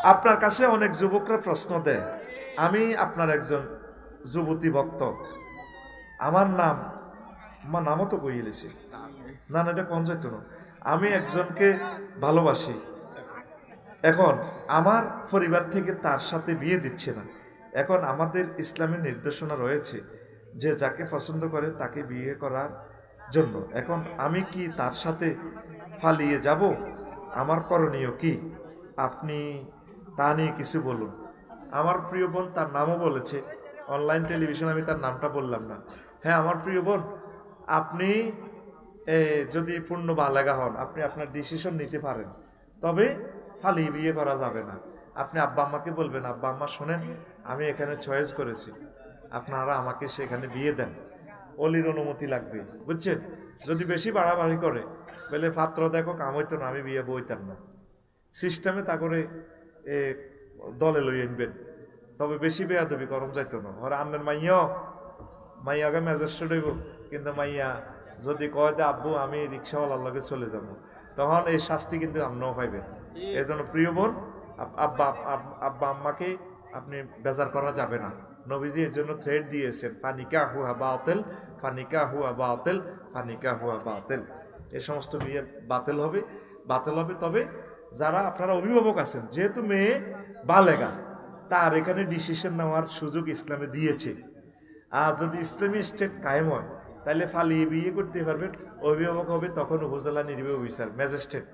আপনার কাছে অনেক যুবকরা প্রশ্ন দেয়, আমি আপনার একজন যুবতী ভক্ত, আমার নামও তো বইয়েছি, না না এটা কোন যাইতো না, আমি একজনকে ভালোবাসি, এখন আমার পরিবার থেকে তার সাথে বিয়ে দিচ্ছে না। এখন আমাদের ইসলামের নির্দেশনা রয়েছে যে যাকে পছন্দ করে তাকে বিয়ে করার জন্য। এখন আমি কি তার সাথে পালিয়ে যাব? আমার করণীয় কি? আপনি তা নিয়ে কিছু বলুন। আমার প্রিয় বোন তার নামও বলেছে, অনলাইন টেলিভিশন, আমি তার নামটা বললাম না। হ্যাঁ আমার প্রিয় বোন, আপনি যদি পূর্ণ বালেগা হন, আপনি আপনার ডিসিশন নিতে পারেন, তবে ফালি বিয়ে করা যাবে না। আপনি আব্বা আম্মাকে বলবেন, আব্বা আম্মা শোনেন, আমি এখানে চয়েস করেছি, আপনারা আমাকে সেখানে বিয়ে দেন, অলির অনুমতি লাগবে, বুঝছেন? যদি বেশি বাড়াবাড়ি করে, বলে পাত্র দেখো কাম হইতো না, আমি বিয়ে বইতাম না, সিস্টেমে তা করে এ দলে লই আনবেন, তবে বেশি বেয়াদবি করম যাইতো না। ওরা আন্নের মাইয়াকে ম্যাজিস্ট্রেট হইব, কিন্তু মাইয়া যদি কয় যে আব্বু আমি রিক্সাওয়ালার লগে চলে যাব, তখন এই শাস্তি কিন্তু আপনিও পাইবেন। এই জন্য প্রিয় বোন, আব্বা আব্বা আম্মাকে আপনি বেজার করা যাবে না। নবীজি এর জন্য থ্রেড দিয়েছেন, ফানিকা হুয়া বাতিল, ফানিকা হুয়া বাতিল, ফানিকা হুয়া বাতিল। এই সমস্ত বিয়ে বাতিল হবে, বাতিল হবে। তবে যারা আপনারা অভিভাবক আছেন, যেহেতু মেয়ে বালেগা, তার এখানে ডিসিশন নেওয়ার সুযোগ ইসলামে দিয়েছে। আর যদি ইসলামী স্টেট কায়েম হয়, তাহলে ফালিয়ে বিয়ে করতে পারবেন। অভিভাবক হবে তখন উপজেলা নির্বাহী অফিসার, ম্যাজিস্ট্রেট,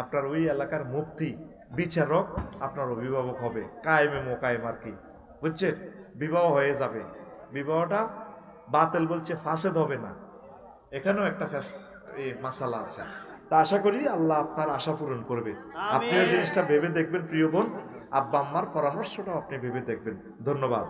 আপনার ওই এলাকার মুফতি, বিচারক আপনার অভিভাবক হবে, কায়েমে মোকায়েম আর কি, বুঝছেন? বিবাহ হয়ে যাবে। বিবাহটা বাতিল বলছে, ফাসেদ হবে না। এখানেও একটা মাসালা আছে। তা আশা করি আল্লাহ আপনার আশা পূরণ করবে। আপনিও জিনিসটা ভেবে দেখবেন প্রিয় বোন, আব্বা আম্মার পরামর্শটাও আপনি ভেবে দেখবেন। ধন্যবাদ।